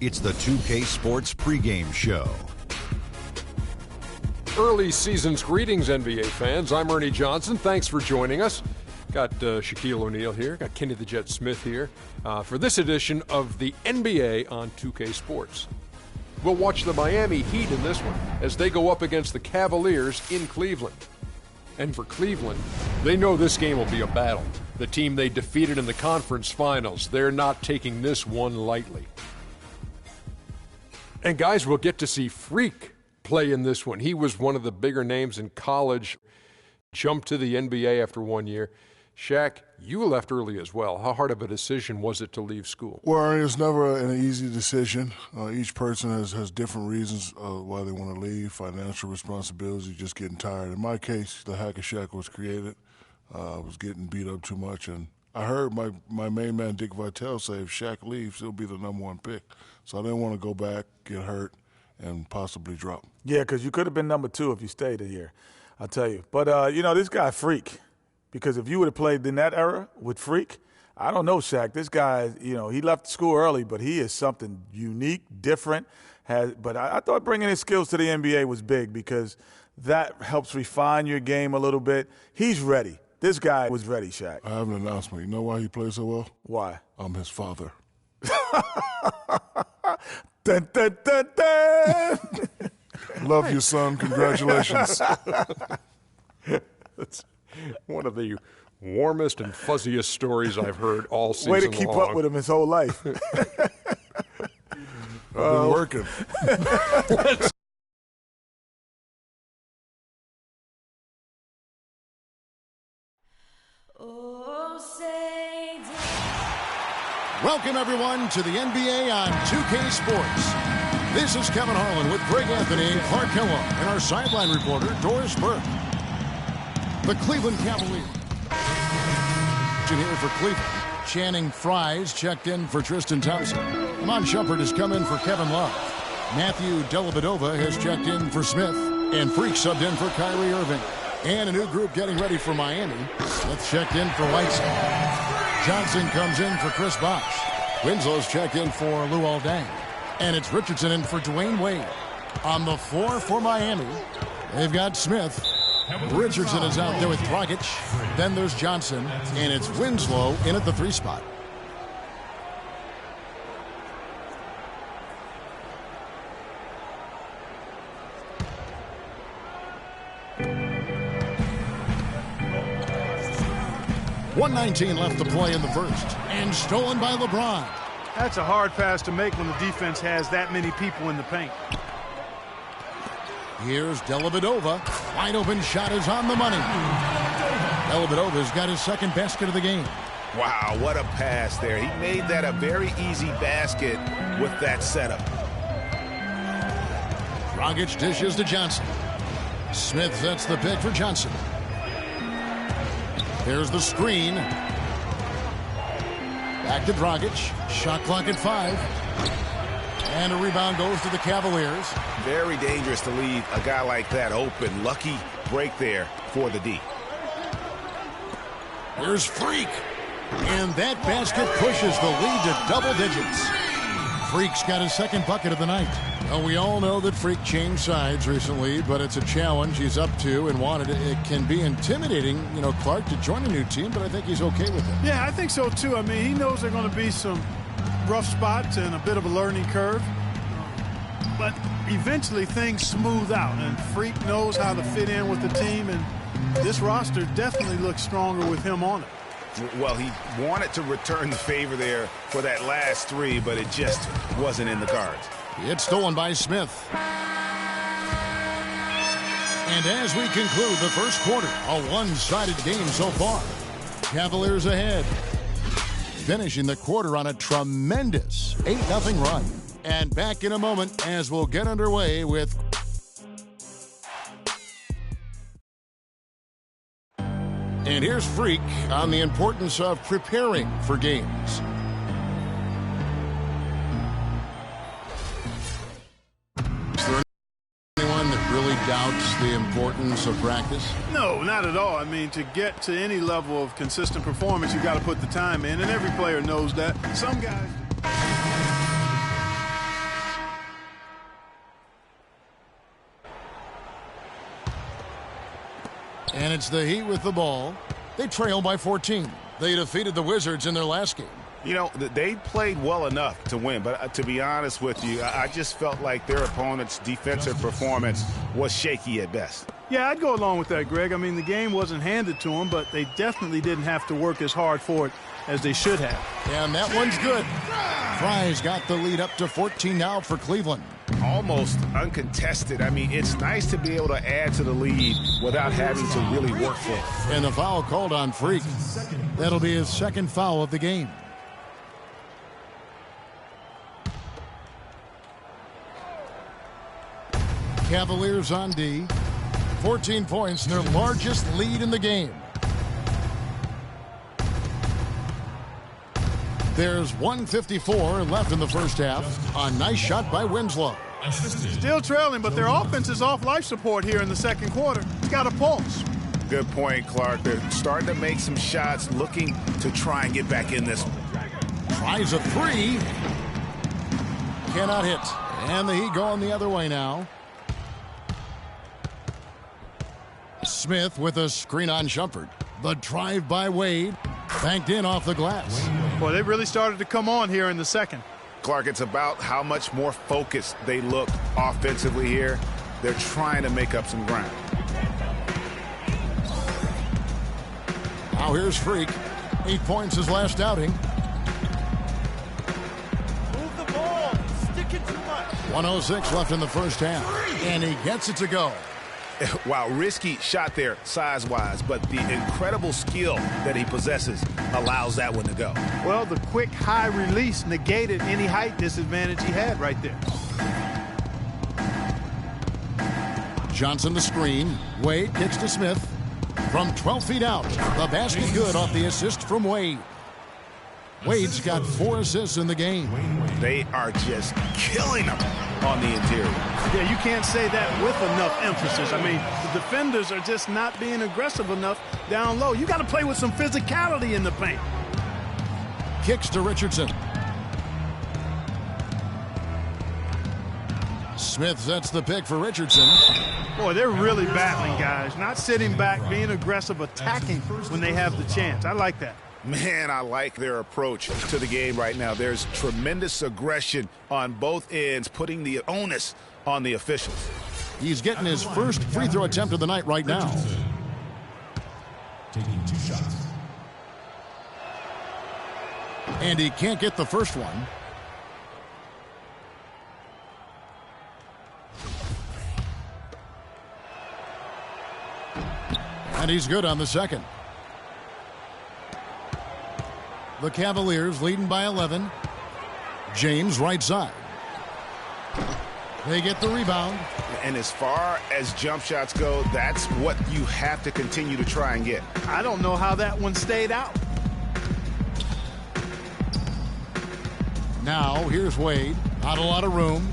It's the 2K Sports pregame show. Early season's greetings, NBA fans. I'm Ernie Johnson. Thanks for joining us. Got Shaquille O'Neal here. Got Kenny the Jet Smith here for this edition of the NBA on 2K Sports. We'll watch the Miami Heat in this one as they go up against the Cavaliers in Cleveland. And for Cleveland, they know this game will be a battle. The team they defeated in the conference finals, they're not taking this one lightly. And guys, we'll get to see Freak play in this one. He was one of the bigger names in college, jumped to the NBA after 1 year. Shaq, you left early as well. How hard of a decision was it to leave school? Well, it's never an easy decision. Each person has different reasons why they want to leave, financial responsibilities, just getting tired. In my case, the Hack of Shaq was created. I was getting beat up too much, and I heard my main man, Dick Vitale, say if Shaq leaves, he'll be the #1 pick. So I didn't want to go back, get hurt, and possibly drop. Yeah, because you could have been #2 if you stayed here, I'll tell you. But, this guy, Freak, because if you would have played in that era with Freak, I don't know, Shaq. This guy, he left school early, but he is something unique, different. But I thought bringing his skills to the NBA was big because that helps refine your game a little bit. He's ready. This guy was ready, Shaq. I have an announcement. You know why he plays so well? Why? I'm his father. Dun, dun, dun, dun. Love you, son. Congratulations. That's one of the warmest and fuzziest stories I've heard all season long. Way to keep up with him his whole life. I've been working. Welcome, everyone, to the NBA on 2K Sports. This is Kevin Harlan with Greg Anthony and Clark Kellogg and our sideline reporter, Doris Burke. The Cleveland Cavaliers. Here for Cleveland. Channing Frye's checked in for Tristan Thompson. Iman Shumpert has come in for Kevin Love. Matthew Dellavedova has checked in for Smith. And Freak subbed in for Kyrie Irving. And a new group getting ready for Miami. Smith checked in for Whiteside. Johnson comes in for Chris Bosh. Winslow's checked in for Luol Deng. And it's Richardson in for Dwayne Wade. On the floor for Miami, they've got Smith. Richardson is out there with Dragic. Then there's Johnson. And it's Winslow in at the 3 spot. .119 left to play in the first. And stolen by LeBron. That's a hard pass to make when the defense has that many people in the paint. Here's Dellavedova. Wide open shot is on the money. Dellavedova's got his second basket of the game. Wow, what a pass there. He made that a very easy basket with that setup. Dragic dishes to Johnson. Smith sets the pick for Johnson. Here's the screen. Back to Dragic. Shot clock at 5. And a rebound goes to the Cavaliers. Very dangerous to leave a guy like that open. Lucky break there for the D. Here's Freak. And that basket pushes the lead to double digits. Freak's got his second bucket of the night. Well, we all know that Freak changed sides recently, but it's a challenge he's up to and wanted it. It can be intimidating, Clark, to join a new team, but I think he's okay with it. Yeah, I think so, too. I mean, he knows there are going to be some rough spots and a bit of a learning curve. But eventually things smooth out, and Freak knows how to fit in with the team, and this roster definitely looks stronger with him on it. Well, he wanted to return the favor there for that last 3, but it just wasn't in the cards. It's stolen by Smith. And as we conclude the first quarter, a one-sided game so far. Cavaliers ahead. Finishing the quarter on a tremendous 8-0 run. And back in a moment as we'll get underway with... And here's Freak on the importance of preparing for games. Is there anyone that really doubts the importance of practice? No, not at all. I mean, to get to any level of consistent performance, you got to put the time in, and every player knows that. Some guys... And it's the Heat with the ball. They trail by 14. They defeated the Wizards in their last game. You know, they played well enough to win, but to be honest with you, I just felt like their opponent's defensive performance was shaky at best. Yeah, I'd go along with that, Greg. I mean, the game wasn't handed to them, but they definitely didn't have to work as hard for it as they should have. And that one's good. Fry's got the lead up to 14 now for Cleveland. Almost uncontested. I mean, it's nice to be able to add to the lead without having to really work for it. And the foul called on Freak. That'll be his second foul of the game. Cavaliers on D. 14 points, their largest lead in the game. There's 1:54 left in the first half. A nice shot by Winslow. Still trailing, but their offense is off life support here in the second quarter. It's got a pulse. Good point, Clark. They're starting to make some shots, looking to try and get back in this one. Tries a three. Cannot hit. And the Heat going the other way now. Smith with a screen on Shumpert. The drive by Wade. Banked in off the glass. Boy, they really started to come on here in the second. Clark, it's about how much more focused they look offensively here. They're trying to make up some ground. Now here's Freak. 8 points his last outing. Move the ball. Sticking too much. 1:06 left in the first half. And he gets it to go. Wow, risky shot there size-wise, but the incredible skill that he possesses allows that one to go. Well, the quick high release negated any height disadvantage he had right there. Johnson the screen. Wade kicks to Smith. From 12 feet out. The basket good off the assist from Wade. Wade's got 4 assists in the game. They are just killing them on the interior. Yeah, you can't say that with enough emphasis. I mean, the defenders are just not being aggressive enough down low. You got to play with some physicality in the paint. Kicks to Richardson. Smith sets the pick for Richardson. Boy, they're really battling, guys. Not sitting back, being aggressive, attacking when they have the chance. I like that. Man, I like their approach to the game right now. There's tremendous aggression on both ends, putting the onus on the officials. He's getting his first free throw attempt of the night right now. Taking 2 shots. And he can't get the first one. And he's good on the second. The Cavaliers leading by 11. James right side. They get the rebound. And as far as jump shots go, that's what you have to continue to try and get. I don't know how that one stayed out. Now here's Wade. Not a lot of room.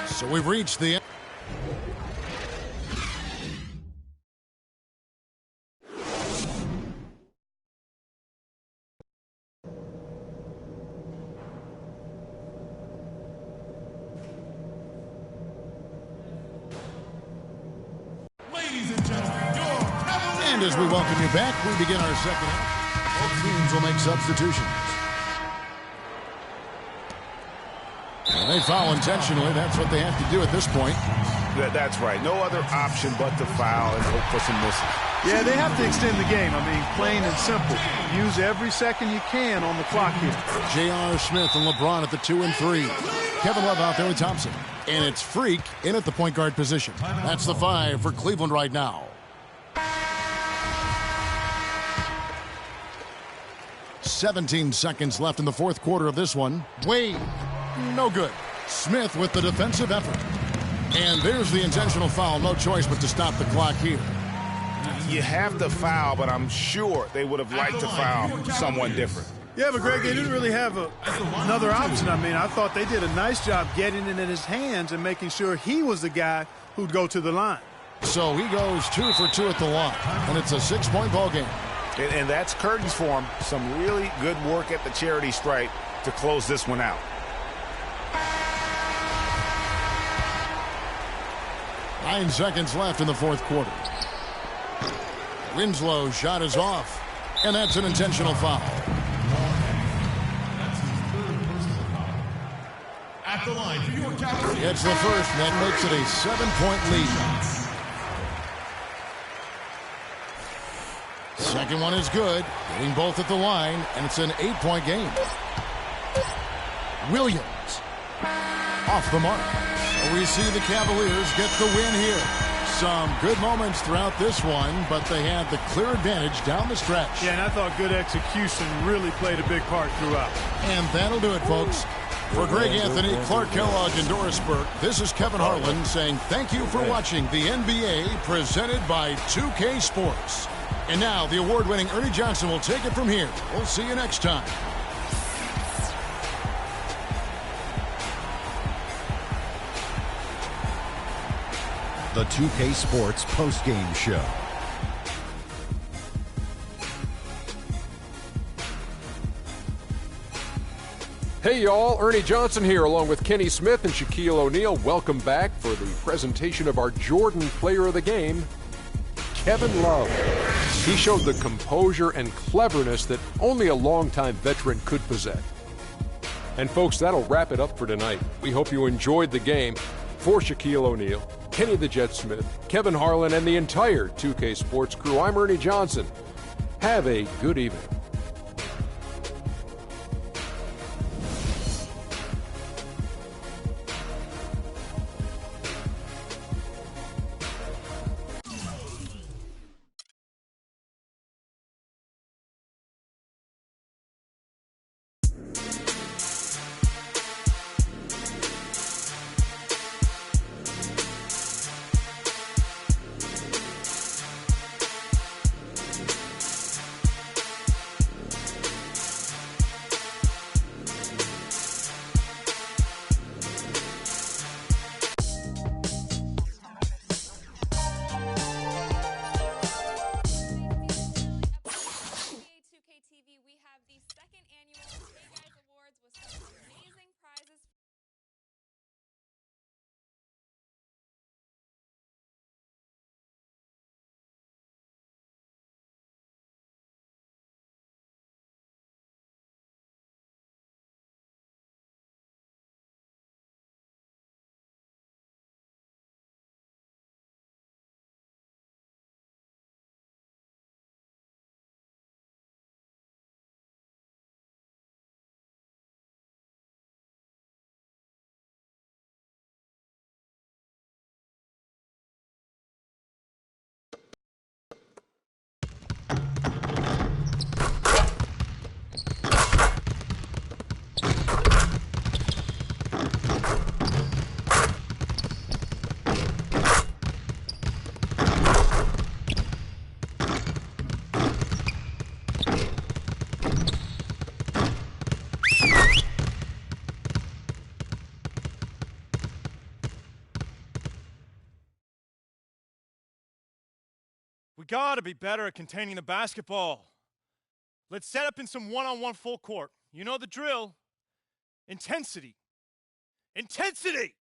So we've reached the end. Ladies and gentlemen, And as we welcome you back, we begin our second half. Both teams will make substitutions. And they foul intentionally. That's what they have to do at this point. That's right. No other option but to foul and hope for some misses. Yeah, they have to extend the game. I mean, plain and simple. Use every second you can on the clock here. J.R. Smith and LeBron at the 2 and 3. Kevin Love out there with Thompson. And it's Freak in at the point guard position. That's the 5 for Cleveland right now. "17 seconds left in the fourth quarter of this one. Wade, no good. Smith with the defensive effort. And there's the intentional foul. No choice but to stop the clock here. You have to foul, but I'm sure they would have liked to foul someone different. Yeah, but Greg, they didn't really have another option. I mean, I thought they did a nice job getting it in his hands and making sure he was the guy who'd go to the line. So he goes 2 for 2 at the line. And it's a 6-point ball game. And that's curtains for him. Some really good work at the charity stripe to close this one out. 9 seconds left in the fourth quarter. Winslow's shot is off, and that's an intentional foul. At the line for your Cavaliers. It's the first, and that makes it a 7-point lead. Second one is good, getting both at the line, and it's an 8-point game. Williams off the mark. So we see the Cavaliers get the win here. Some good moments throughout this one, but they had the clear advantage down the stretch. Yeah, and I thought good execution really played a big part throughout. And that'll do it, folks. For Greg Anthony, Clark Kellogg, and Doris Burke, this is Kevin Harlan saying thank you for watching the NBA presented by 2K Sports. And now the award-winning Ernie Johnson will take it from here. We'll see you next time. The 2K Sports postgame show. Hey y'all, Ernie Johnson here along with Kenny Smith and Shaquille O'Neal. Welcome back for the presentation of our Jordan Player of the Game, Kevin Love. He showed the composure and cleverness that only a longtime veteran could possess. And folks, that'll wrap it up for tonight. We hope you enjoyed the game. For Shaquille O'Neal, Kenny the Jet Smith, Kevin Harlan, and the entire 2K Sports crew, I'm Ernie Johnson. Have a good evening. We gotta be better at containing the basketball. Let's set up in some one-on-one full court. You know the drill. Intensity. Intensity!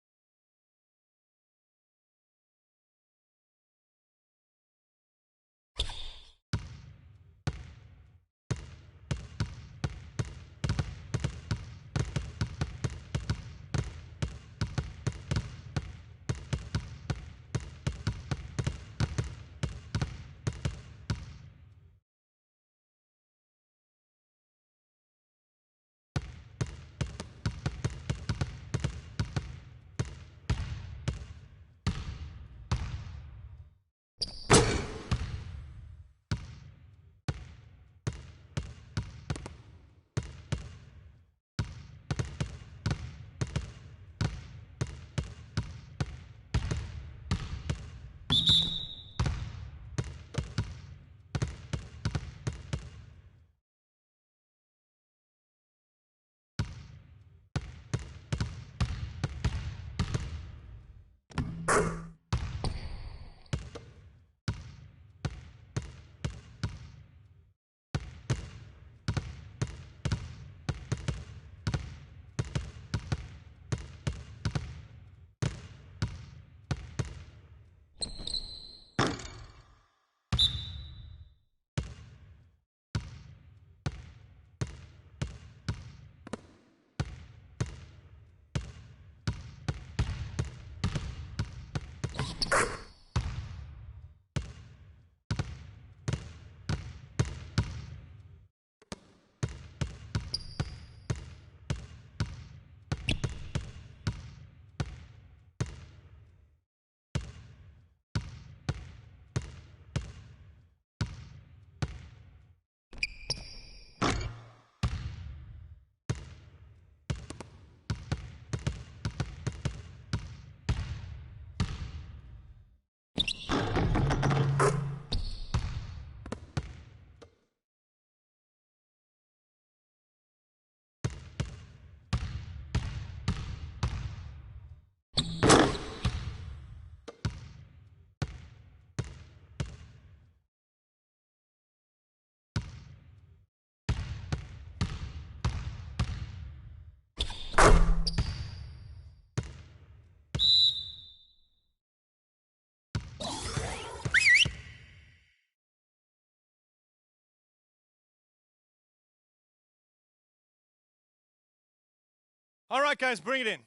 All right, guys, bring it in.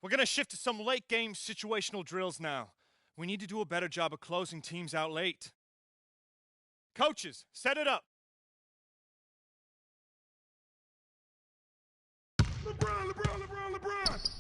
We're going to shift to some late-game situational drills now. We need to do a better job of closing teams out late. Coaches, set it up. LeBron, LeBron, LeBron, LeBron.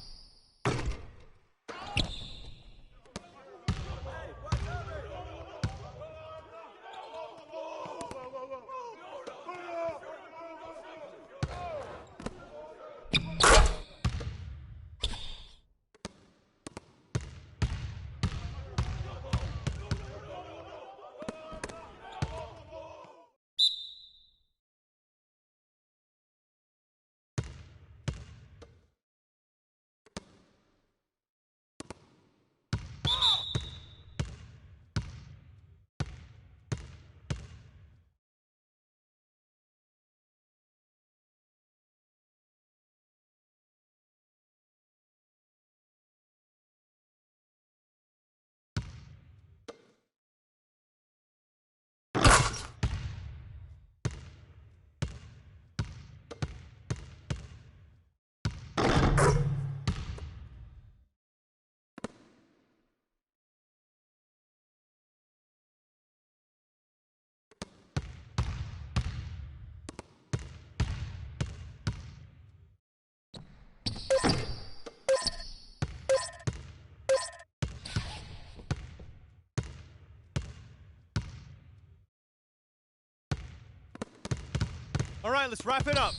All right, let's wrap it up.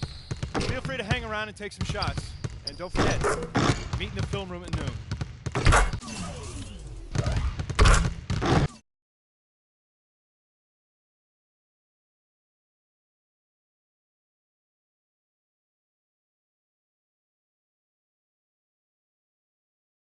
Feel free to hang around and take some shots. And don't forget, meet in the film room at noon.